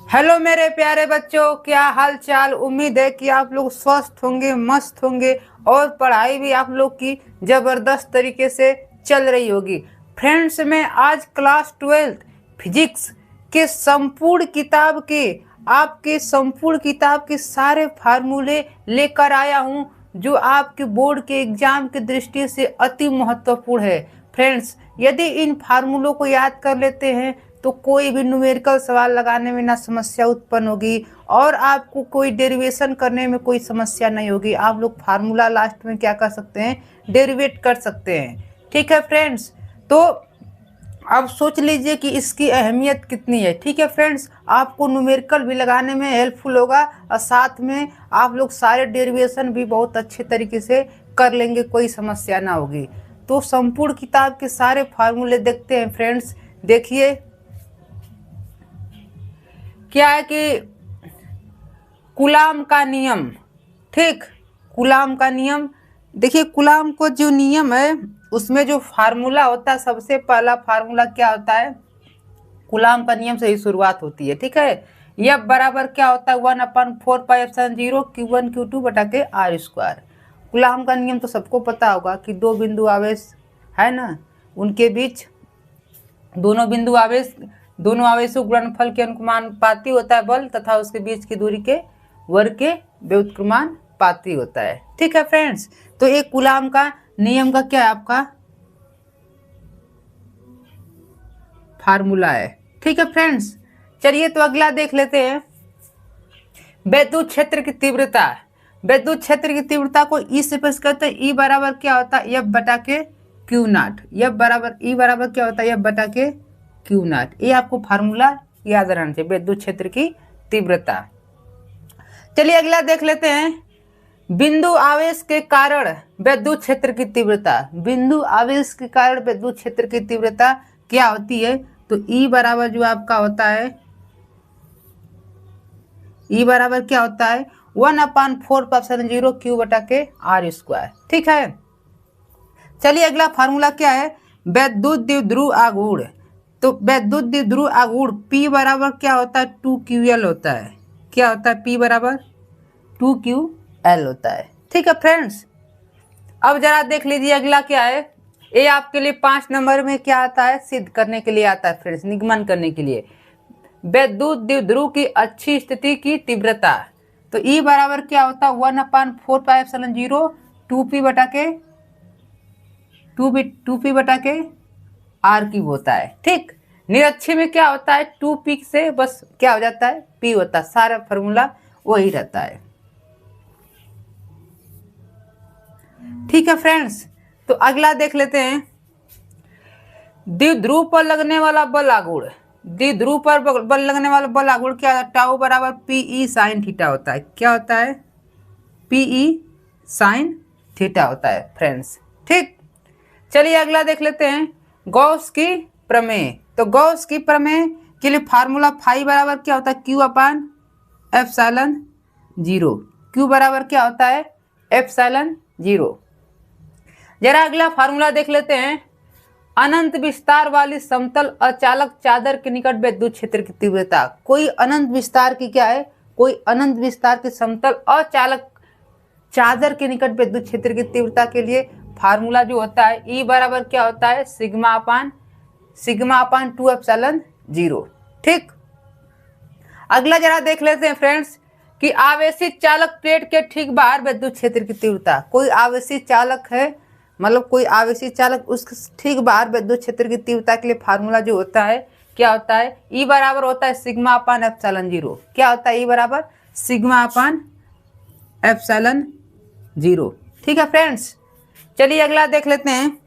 Hello मेरे प्यारे बच्चों, क्या हाल चाल। उम्मीद है कि आप लोग स्वस्थ होंगे, मस्त होंगे और पढ़ाई भी आप लोग की जबरदस्त तरीके से चल रही होगी। फ्रेंड्स, मैं आज क्लास 12 फिजिक्स के संपूर्ण किताब के आपके संपूर्ण किताब के सारे फार्मूले लेकर आया हूं, जो आपके बोर्ड के एग्जाम की दृष्टि से अति महत्वपूर्ण है। फ्रेंड्स, यदि इन फार्मूलों को याद कर लेते हैं तो कोई भी न्यूमेरिकल सवाल लगाने में ना समस्या उत्पन्न होगी और आपको कोई डेरिवेशन करने में कोई समस्या नहीं होगी। आप लोग फार्मूला लास्ट में क्या कर सकते हैं, डेरिवेट कर सकते हैं। ठीक है फ्रेंड्स, तो अब सोच लीजिए कि इसकी अहमियत कितनी है। ठीक है फ्रेंड्स, आपको न्यूमेरिकल भी लगाने में हेल्पफुल होगा और साथ में आप लोग सारे डेरिवेशन भी बहुत अच्छे तरीके से कर लेंगे, कोई समस्या ना होगी। तो संपूर्ण किताब के सारे फार्मूले देखते हैं फ्रेंड्स। देखिए क्या है कि कूलाम का नियम। ठीक, कूलाम का नियम। देखिए कूलाम को जो नियम है उसमें जो फार्मूला होता है, सबसे पहला फार्मूला क्या होता है, कूलाम का नियम से ही शुरुआत होती है। ठीक है, यह बराबर क्या होता है, 1/4πε0 Q1 Q2 बटा के R²। कूलाम का नियम तो सबको पता होगा कि दो बिंदु आवेश है ना, उनके बीच दोनों आवेशों गुणनफल के अनुपाती होता है बल, तथा उसके बीच की दूरी के वर्ग के व्युत्क्रमानुपाती होता है। ठीक है फ्रेंड्स, तो एक कूलाम का नियम का क्या है, आपका फार्मूला है। ठीक है फ्रेंड्स, चलिए तो अगला देख लेते हैं। विद्युत क्षेत्र की तीव्रता। विद्युत क्षेत्र की तीव्रता को ई से प्रश्न करते हैं। ई बराबर क्या होता है, एफ बटा के क्यू नॉट। ई बराबर क्या होता है, एफ बटा के क्यू नॉट। ये आपको फार्मूला याद रहना चाहिए, विद्युत क्षेत्र की तीव्रता। चलिए अगला देख लेते हैं। बिंदु आवेश के कारण विद्युत क्षेत्र की तीव्रता। बिंदु आवेश के कारण विद्युत क्षेत्र की तीव्रता क्या होती है, तो ई बराबर जो आपका होता है, ई बराबर क्या होता है, 1/4πε0 Q बटा के R²। ठीक है, चलिए अगला फार्मूला क्या है, विद्युत द्विध्रुव आघूर्ण। तो विद्युत द्विध्रुव आघूर्ण P बराबर क्या होता है, 2QL होता है। क्या होता है, P बराबर 2QL होता है। ठीक है फ्रेंड्स, अब जरा देख लीजिए अगला क्या है। ये आपके लिए 5 नंबर में क्या आता है, सिद्ध करने के लिए आता है फ्रेंड्स, निगमन करने के लिए। विद्युत द्विध्रुव की अच्छी स्थिति की तीव्रता। तो E बराबर क्या होता है, 1/4πε0 2P बटा के R³ होता है। ठीक, निरक्षी में क्या होता है, 2P से बस क्या हो जाता है, P होता है। सारा फॉर्मूला वही रहता है। ठीक है फ्रेंड्स, तो अगला देख लेते हैं। द्विध्रुव पर लगने वाला बल आघूर्ण। द्विध्रुव पर बल लगने वाला बल आघूर्ण क्या है, टाउ बराबर PE sin थीटा होता है। क्या होता है, PE sin थीटा होता है फ्रेंड्स। ठीक, चलिए अगला देख लेते हैं, गॉस की प्रमेय। तो गॉस की प्रमेय के लिए फार्मूला फाई बराबर क्या होता है, Q/ε0। Q बराबर क्या होता है, ε0। जरा अगला फार्मूला देख लेते हैं। अनंत विस्तार वाली समतल अचालक चादर के निकट विद्युत क्षेत्र की तीव्रता। कोई अनंत विस्तार की क्या है, कोई अनंत विस्तार की समतल अचालक चादर के निकट विद्युत क्षेत्र की तीव्रता के लिए फार्मूला जो होता है, E बराबर क्या होता है, सिग्मा अपान 2ε0। ठीक, अगला जरा देख लेते हैं फ्रेंड्स कि आवेशित चालक प्लेट के ठीक बाहर विद्युत क्षेत्र की तीव्रता। कोई आवेशित चालक है, मतलब कोई आवेशित चालक, उसके ठीक बाहर विद्युत क्षेत्र की तीव्रता के लिए फार्मूला जो होता है क्या होता है, E बराबर होता है सिग्मा/ε0। क्या होता है, E बराबर सिग्मा/ε0। ठीक है फ्रेंड्स, चलिए अगला देख लेते हैं।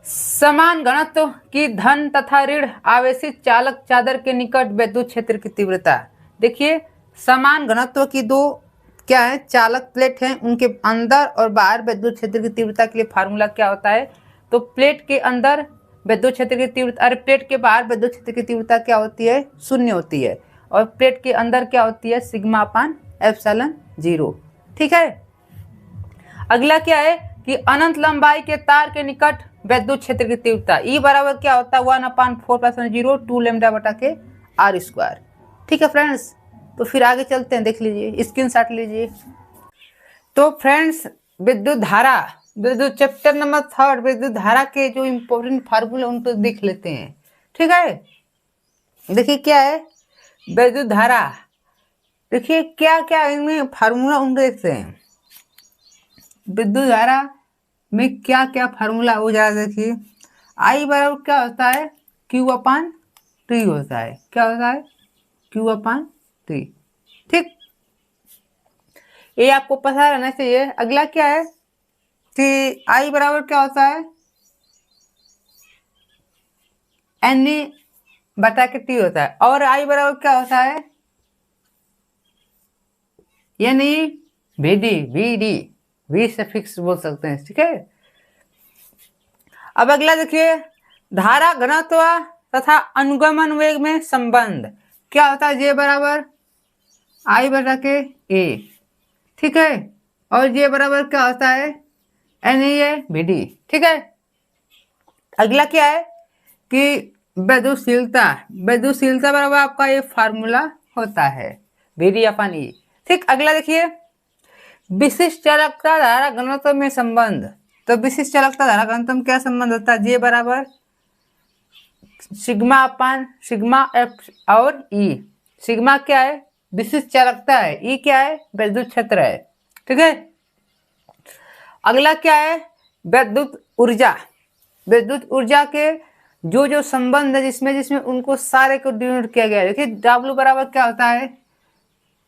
समान घनत्व की धन तथा ऋण आवेशित चालक चादर के निकट विद्युत क्षेत्र की तीव्रता। देखिए समान घनत्व की दो क्या है, चालक प्लेट हैं, उनके अंदर और बाहर विद्युत क्षेत्र की तीव्रता के लिए फार्मूला क्या होता है, तो प्लेट के अंदर विद्युत क्षेत्र की तीव्रता, अरे प्लेट के बाहर विद्युत क्षेत्र की तीव्रता क्या होती है, 0 होती है, और प्लेट के अंदर क्या होती है, सिग्मा/ε0। ठीक है, अगला क्या है कि अनंत लंबाई के तार के निकट विद्युत क्षेत्र की तीव्रता। E बराबर क्या होता है, 1/4πε0 2λ बटा के आर स्क्वायर। ठीक है फ्रेंड्स, तो फिर आगे चलते हैं, देख लीजिए, स्क्रीनशॉट लीजिए। तो फ्रेंड्स, विद्युत चैप्टर नंबर 3 विद्युत धारा के जो इम्पोर्टेंट फार्मूले उनको देख लेते हैं। ठीक है, देखिए क्या है विद्युत धारा, देखिए क्या क्या इनमें फार्मूला उनको देखते हैं। विद्युत धारा में क्या क्या फार्मूला हो जाए, देखिए आई बराबर क्या होता है, क्यू अपान टी होता है। क्या होता है, क्यू अपान टी। ठीक, ये आपको पता रहना चाहिए। अगला क्या है कि आई बराबर क्या होता है, एन ई बटा के टी होता है। और आई बराबर क्या होता है, N E V D, V से फिक्स बोल सकते हैं। ठीक है, अब अगला देखिए, धारा घनत्व तथा अनुगमन वेग में संबंध क्या होता है, जे बराबर आई बटा के ए। ठीक है, और जे बराबर क्या होता है, एन ए बी डी। ठीक है, अगला क्या है कि विद्युतशीलता बराबर आपका ये फार्मूला होता है, बी डी अपन ई। ठीक, अगला देखिए, विशिष्ट चालकता धारा घनत्व में संबंध। तो विशिष्ट चालकता धारा घनत्व में क्या संबंध होता है, जे बराबर सिग्मा अपान सिग्मा एफ और ई। सिग्मा क्या है, विशिष्ट चालकता है, ई क्या है, विद्युत क्षेत्र है। ठीक है, अगला क्या है, विद्युत ऊर्जा। विद्युत ऊर्जा के जो जो संबंध है जिसमें उनको सारे को डिनोट किया गया है। देखिए डब्ल्यू बराबर क्या होता है,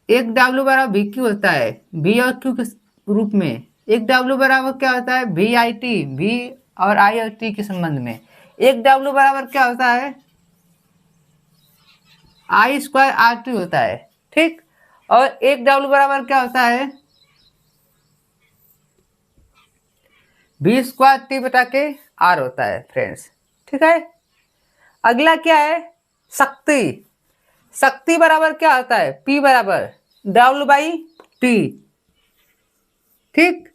एक डब्ल्यू बराबर वी क्यू होता है, वी और क्यू के रूप में। एक डब्ल्यू बराबर क्या होता है, वी आई टी, वी और आई और टी के संबंध में। एक डब्ल्यू बराबर क्या होता है, आई स्क्वायर आर टी होता है। ठीक, और एक डब्ल्यू बराबर क्या होता है, वी स्क्वायर टी बटा के आर होता है फ्रेंड्स। ठीक है, अगला क्या है, शक्ति। शक्ति बराबर क्या होता है, पी बराबर डब्ल्यू बाई टी। ठीक,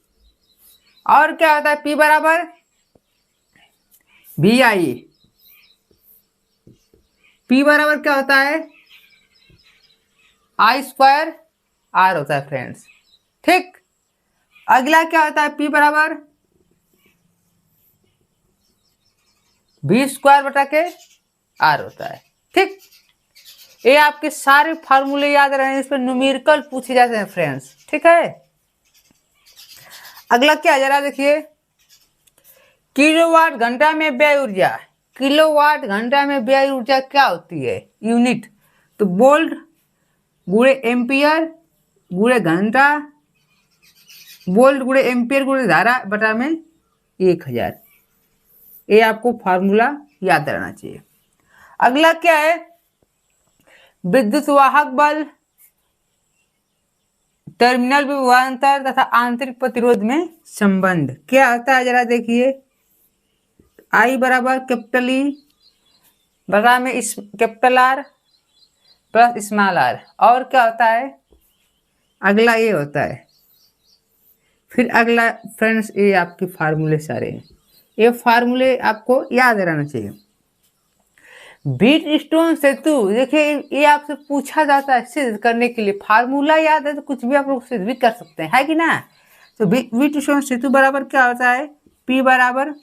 और क्या होता है, पी बराबर वी आई। पी बराबर क्या होता है, आई स्क्वायर आर होता है फ्रेंड्स। ठीक, अगला क्या होता है, पी बराबर वी स्क्वायर बटा के आर होता है। ठीक, ये आपके सारे फार्मूले याद रहे, इस पर न्यूमेरिकल पूछे जाते हैं फ्रेंड्स। ठीक है, अगला क्या जरा देखिए, किलोवाट घंटा में व्यय ऊर्जा। किलोवाट घंटा में व्यय ऊर्जा क्या होती है, यूनिट। तो वोल्ट गुणे एम्पियर गुणे घंटा, वोल्ट गुणे एम्पियर गुणे धारा बटा में 1000। ये आपको फार्मूला याद रहना चाहिए। अगला क्या है, विद्युत वाहक बल, टर्मिनल विभवांतर तथा आंतरिक प्रतिरोध में संबंध क्या होता है, जरा देखिए। आई बराबर कैपिटल ई बटा में capital R plus small R. और क्या होता है, अगला ये होता है। फिर अगला फ्रेंड्स, ये आपके फार्मूले सारे हैं, ये फार्मूले आपको याद रहना चाहिए। बीट स्टोन सेतु, देखिए ये आपसे पूछा जाता है सिद्ध करने के लिए। फार्मूला याद है तो कुछ भी आप लोग सिद्ध भी कर सकते हैं, है कि ना। तो बीट स्टोन सेतु बराबर क्या होता है, पी बराबर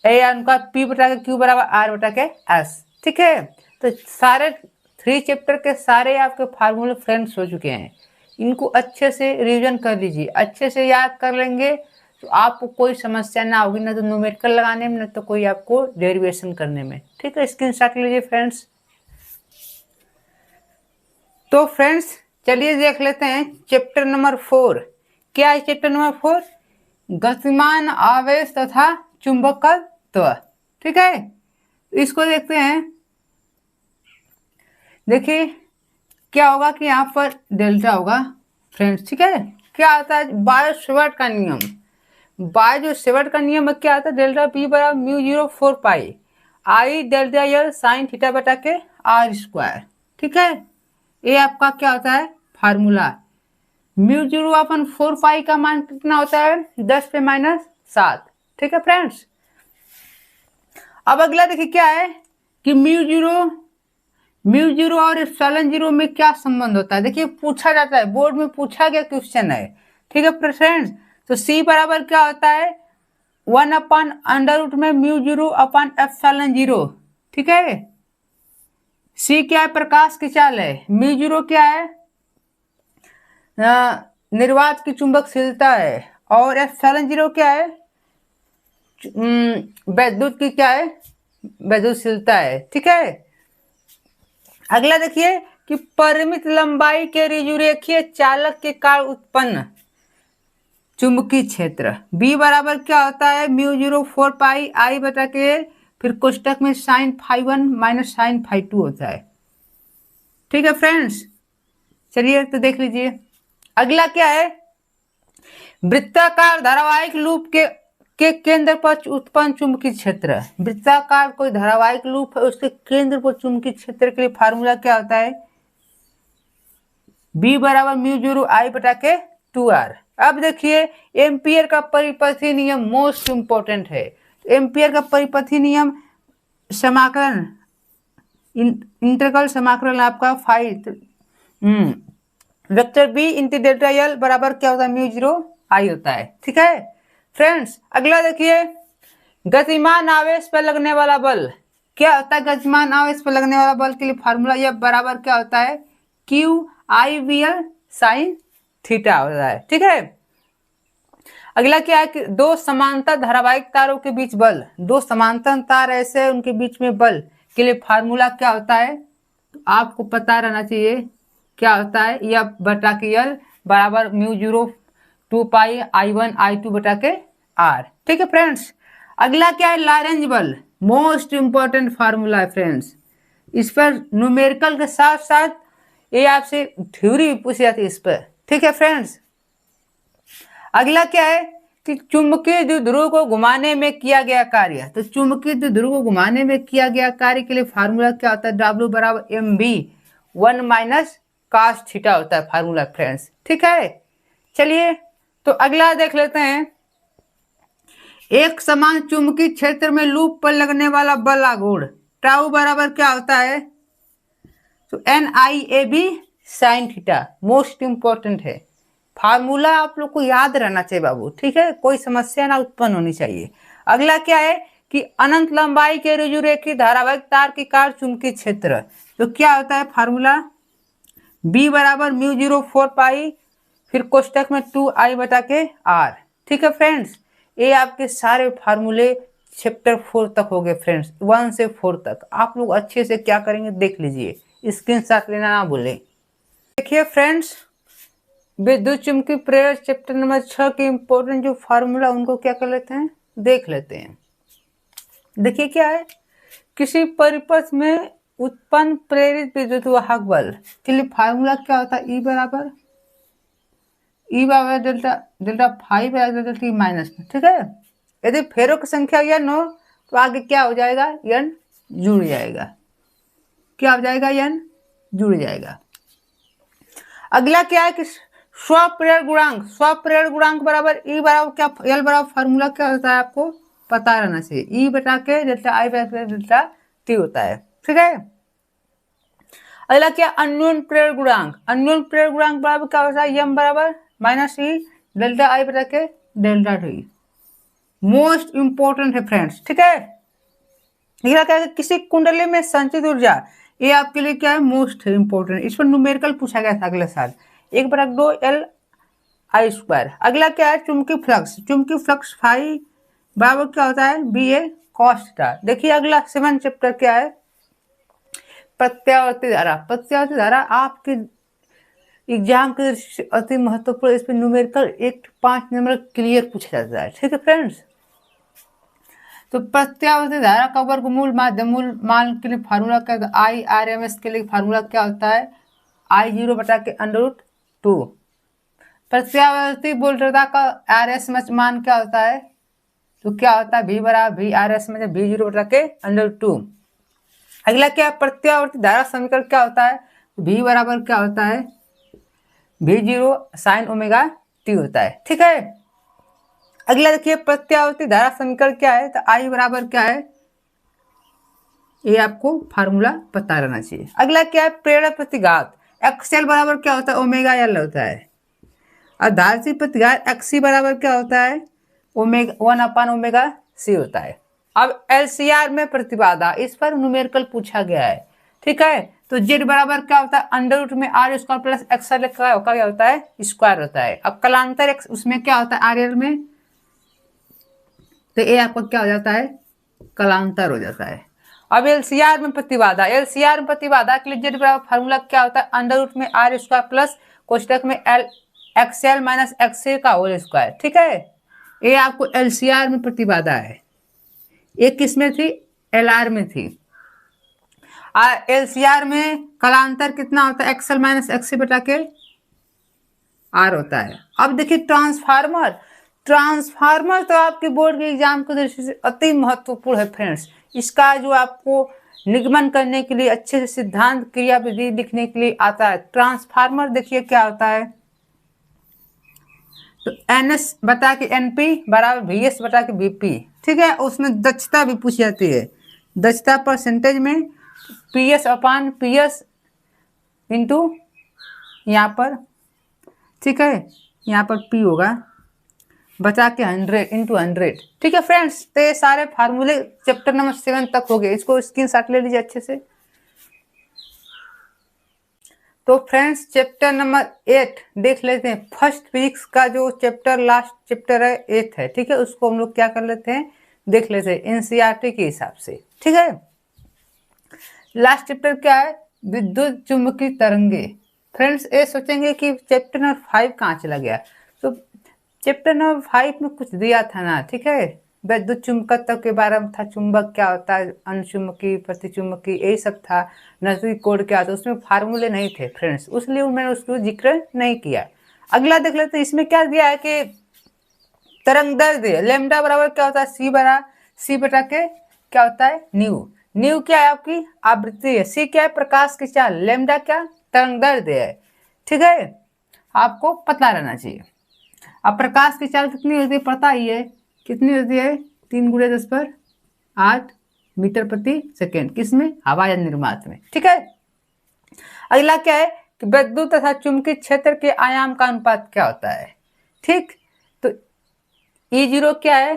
ए उनका पी बटा के क्यू बराबर आर बटा के एस। ठीक है, तो सारे 3 चैप्टर के सारे आपके फार्मूले फ्रेंड्स हो चुके हैं। इनको अच्छे से रिवीजन कर लीजिए, अच्छे से याद कर लेंगे तो आपको कोई समस्या ना होगी, ना तो न्यूमेरिकल लगाने में, ना तो कोई आपको डेरिवेशन करने में। ठीक है, स्क्रीनशॉट लीजिए फ्रेंड्स। तो फ्रेंड्स चलिए देख लेते हैं चैप्टर नंबर 4। क्या है चैप्टर नंबर 4, गतिमान आवेश तथा चुंबकत्व। ठीक है, इसको देखते हैं। देखिए क्या होगा कि यहाँ पर डेल्टा होगा फ्रेंड्स। ठीक है, क्या आता है, बायो-सेवर्ट का नियम। बायो-सेवर्ट का नियम में क्या आता है, डेल्टा पी बराबर म्यू 0 4 पाई आई डेल्टा एल साइन थीटा बटा के आर स्क्वायर। ठीक है, ये आपका क्या होता है फार्मूला। म्यू 0/4 पाई का मान कितना होता है, 10 पे -7। ठीक है फ्रेंड्स, अब अगला देखिए क्या है कि म्यू 0 म्यू जीरो और एप्सिलॉन जीरो में क्या संबंध होता है? देखिए पूछा जाता है, बोर्ड में पूछा गया क्वेश्चन है। ठीक है फ्रेंड्स, तो सी बराबर क्या होता है 1/√में म्यू जीरो अपन एप्सिलॉन जीरो। ठीक है, सी क्या है? प्रकाश की चाल है। म्यू जीरो क्या है? निर्वात की चुंबकशीलता है। और एप्सिलॉन जीरो क्या है? वैद्युत की क्या है? वैद्युतशीलता है। ठीक है, अगला देखिए कि परिमित लंबाई के ऋजुरेखीय चालक के कारण उत्पन्न चुंबकीय क्षेत्र बी बराबर क्या होता है म्यू जीरो 4 पाई आई बटा के, फिर कोष्टक में sine phi 1 minus sine phi 2 होता है। ठीक है फ्रेंड्स, चलिए तो देख लीजिए। अगला क्या है? वृत्ताकार धारावाहिक लूप के केंद्र पर उत्पन्न चुंबकीय क्षेत्र। वृत्ताकार कोई धारावाहिक लूप है, उसके केंद्र पर चुंबकीय क्षेत्र के लिए फार्मूला क्या होता है? बी बराबर म्यू जीरो आई बटा के 2r। अब देखिए एम्पियर का परिपथीय नियम मोस्ट इंपोर्टेंट है। एम्पियर का परिपथीय नियम समाकलन इंटीग्रल समाकलन आपका vector B into delta L बराबर क्या होता है म्यू जीरो आई होता है। ठीक है फ्रेंड्स, अगला देखिए गतिमान आवेश पर लगने वाला बल क्या होता है? गतिमान आवेश पर लगने वाला बल के लिए फार्मूला यह बराबर क्या होता है Q I V L sine theta होता है। ठीक है, अगला क्या है कि दो समांतर धारावाहिक तारों के बीच बल, दो समांतर तार ऐसे उनके बीच में बल के लिए फार्मूला क्या होता है? तो आपको पता रहना चाहिए क्या होता है, यह बटा के एल बराबर म्यू जीरो 2 पाई I1 I2 बटा के आर। ठीक है फ्रेंड्स, अगला क्या है? लॉरेंज बल, मोस्ट इंपॉर्टेंट फार्मूला है फ्रेंड्स। इस पर न्यूमेरिकल के साथ साथ ये आपसे थ्योरी भी पूछी जाती है इस पर। ठीक है फ्रेंड्स, अगला क्या है कि चुंबकीय द्विध्रुव को घुमाने में किया गया कार्य। तो चुंबकीय द्विध्रुव को घुमाने में किया गया कार्य के लिए फार्मूला क्या होता है? W बराबर M B 1 minus cos theta होता है फार्मूला फ्रेंड्स। ठीक है, चलिए तो अगला देख लेते हैं। एक समान चुंबकीय क्षेत्र में लूप पर लगने वाला बल आघूर्ण टाउ बराबर क्या होता है? तो NIAB sine theta, most important है फार्मूला, आप लोग को याद रहना चाहिए बाबू। ठीक है, कोई समस्या ना उत्पन्न होनी चाहिए। अगला क्या है कि अनंत लंबाई के ऋजुरेखीय धारावाहिक तार के कारण चुंबकीय क्षेत्र, तो क्या होता है फार्मूला? बी बराबर म्यू जीरो 4 पाई फिर कोष्टक में 2 आई बटा के आर। ठीक है फ्रेंड्स, ये आपके सारे फार्मूले चैप्टर 4 तक हो गए फ्रेंड्स, 1 से 4 तक। आप लोग अच्छे से क्या करेंगे देख लीजिए, स्क्रीनशॉट लेना ना भूलें। देखिए फ्रेंड्स, विद्युत चुंबकीय प्रेरक चैप्टर नंबर 6 के इंपॉर्टेंट जो फार्मूला उनको क्या कर लेते हैं, देख लेते हैं। देखिए क्या है, किसी परिपथ में उत्पन्न प्रेरित विद्युत वाहक बल के लिए फार्मूला क्या होता है? ई बराबर delta delta five delta T minus. ठीक है, यदि फेरों की संख्या n हो तो आगे क्या हो जाएगा? n जुड़ जाएगा। क्या हो जाएगा? n जुड़ जाएगा। अगला क्या है कि स्वप्रेरण गुणांक बराबर ई बराबर क्या एल बराबर फार्मूला क्या होता है? आपको पता रहना चाहिए, ई बटा के डेल्टा आई बटा डेल्टा टी होता है। ठीक है, अगला क्या? अन्योन प्रेरण गुणांक बराबर क्या होता है? एम बराबर माइनस ई डेल्टा आई बटा के डेल्टा टी, मोस्ट इंपोर्टेंट है फ्रेंड्स। ठीक है, अगला क्या है? किसी कुंडली में संचित ऊर्जा, ये आपके लिए क्या है? मोस्ट इंपोर्टेंट, इस पर न्यूमेरिकल पूछा गया था अगले साल, 1/2 एल आई स्क्वायर। अगला क्या है? चुंबकीय फ्लक्स फाई बराबर क्या होता है? बी ए कॉस थीटा। देखिए अगला 7 चैप्टर क्या है? प्रत्यावर्ती धारा आपके एग्जाम के अति महत्वपूर्ण, इस पर न्यूमेरिकल 1-5 नंबर क्लियर पूछा जाता है। ठीक है फ्रेंड्स, तो प्रत्यावर्ती धारा का वर्गमूल माध्यमूल मान के लिए फार्मूला क्या होता है? IRMS के लिए फार्मूला क्या होता है? I0 बटा के √2। प्रत्यावर्ती वोल्टेज का RSMS मान क्या होता है? तो क्या होता है? V बराबर V RSMS V0 बटा के √2। अगला क्या? प्रत्यावर्ती धारा समीकरण क्या होता है? V बराबर क्या होता है? V0 साइन ओमेगा टी होता है। ठीक है, अगला देखिए प्रत्यावर्ती धारा समीकरण क्या है? तो I बराबर क्या है? ये आपको फार्मूला पता रहना चाहिए। अगला क्या है, प्रेरण प्रतिघात। एक्सएल बराबर क्या होता है, ओमेगा एल होता है। आधारसी प्रतिघात एक्सी बराबर क्या होता है, ओमेगा 1/ओमेगा c होता है। अब एलसीआर में प्रतिबाधा, इस पर न्यूमेरिकल पूछा गया है, ठीक है। तो जेड बराबर क्या होता है, अंडर रूट में आर स्क्वायर प्लस एक्सएल क्या होता है, स्क्वायर होता है। अब कलांतर एक्स उसमें क्या होता है, आर एल में, तो ये आपका क्या हो जाता है, कलांतर हो जाता है। अब एलसीआर में प्रतिबाधा, एलसीआर में प्रतिबाधा के लिए जेड बराबर फार्मूला क्या होता है, अंडर रूट में आर स्क्वायर प्लस कोष्टक में एल एक्सएल माइनस एक्सए का होल स्क्वायर, ठीक है। ये आपको एलसीआर में प्रतिबाधा है। एक किस में थी, एलआर में थी। एलसीआर में कलांतर कितना होता है, एक्सएल माइनस एक्सए बटा के आर होता है। अब देखिए ट्रांसफार्मर, ट्रांसफार्मर तो आपके बोर्ड के एग्जाम की दृष्टि से अति महत्वपूर्ण है फ्रेंड्स। इसका जो आपको निगमन करने के लिए, अच्छे से सिद्धांत क्रियाविधि लिखने के लिए आता है। ट्रांसफार्मर देखिए क्या होता है, तो एनएस बटा के एनपी बराबर वीएस बटा के बीपी, ठीक है। उसमें दक्षता भी पूछी जाती है, दक्षता परसेंटेज में पीएस अपान पीएस इंटू यहाँ पर, ठीक है, यहाँ पर पी होगा बचा के 100 इंटू 100, ठीक है फ्रेंड्स। तो ये सारे फार्मूले चैप्टर नंबर 7 तक हो गए, इसको स्क्रीनशॉट ले लीजिए अच्छे से। तो फ्रेंड्स चैप्टर नंबर 8 देख लेते हैं। फर्स्ट फिजिक्स का जो चैप्टर लास्ट चैप्टर है 8 है, ठीक है, उसको हम लोग क्या कर लेते हैं, देख लेते हैं एनसीईआरटी के हिसाब से, ठीक है। लास्ट चैप्टर क्या है, विद्युत चुंबकीय तरंगे। फ्रेंड्स ये सोचेंगे कि चैप्टर नंबर 5 कहाँ चला गया, तो चैप्टर नंबर 5 में कुछ दिया था ना, ठीक है। विद्युत चुंबकत्व के बारे में था, चुंबक क्या होता है, अनुचुंबकीय प्रतिचुंबकीय यही सब था। नजदीक कोड क्या था, उसमें फार्मूले नहीं थे फ्रेंड्स, उसलिए मैंने उसको जिक्र नहीं किया। अगला देख लेते हैं, इसमें क्या दिया है कि तरंग दैर्ध्य लेमडा बराबर क्या होता है, सी बटा के क्या होता है, न्यू। न्यू क्या है, आपकी आवृत्ति है। सी क्या है, प्रकाश की चाल। लेमडा क्या, तरंग दैर्ध्य है, ठीक है, आपको पता रहना चाहिए। अब प्रकाश की चाल कितनी होती है, पता ही है कितनी होती है, 3 × 10⁸ मीटर प्रति सेकेंड, किसमें, हवा या निर्वात में, ठीक है। अगला क्या है कि विद्युत तथा चुंबकीय क्षेत्र के आयाम का अनुपात क्या होता है, ठीक। तो E0 क्या है,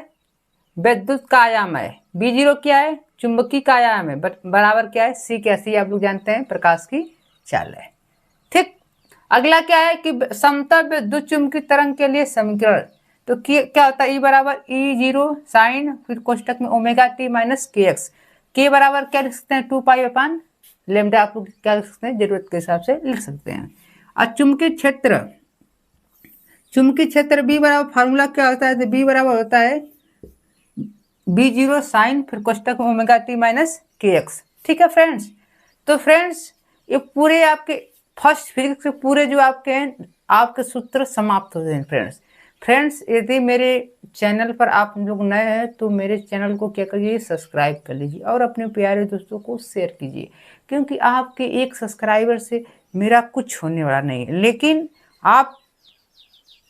विद्युत का आयाम है, B0 क्या है, चुंबकीय का आयाम है, बराबर क्या है, सी क्या, सी आप लोग जानते हैं प्रकाश की चाल है, ठीक। अगला क्या है कि समतल विद्युत चुंबकीय तरंग के लिए समीकरण, तो क्या होता है, E बराबर E0 साइन फिर कोष्टक में ओमेगा टी माइनस kx, के बराबर क्या लिख सकते हैं, 2π/, लेमडा आप लोग क्या लिख सकते हैं, जरूरत के हिसाब से लिख सकते हैं। और चुंबकीय क्षेत्र, चुंबकीय क्षेत्र बी बराबर फार्मूला क्या होता है, तो बी बराबर होता है B0 साइन फिर कोष्टक में ओमेगा टी माइनस kx, ठीक है फ्रेंड्स। तो फ्रेंड्स ये पूरे आपके फर्स्ट फिजिक्स के पूरे जो आपके सूत्र समाप्त होते हैं फ्रेंड्स। फ्रेंड्स यदि मेरे चैनल पर आप लोग नए हैं तो मेरे चैनल को क्या करिए, सब्सक्राइब कर लीजिए और अपने प्यारे दोस्तों को शेयर कीजिए, क्योंकि आपके एक सब्सक्राइबर से मेरा कुछ होने वाला नहीं है, लेकिन आप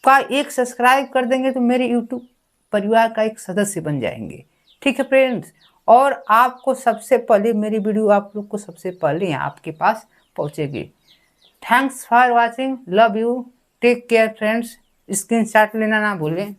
का एक सब्सक्राइब कर देंगे तो मेरे यूट्यूब परिवार का एक सदस्य बन जाएंगे, ठीक है फ्रेंड्स। और आपको सबसे पहले मेरी वीडियो आप लोग को सबसे पहले यहाँ आपके पास पहुँचेगी। Thanks for watching, love you, take care friends. Screenshot लेना ना भूलें।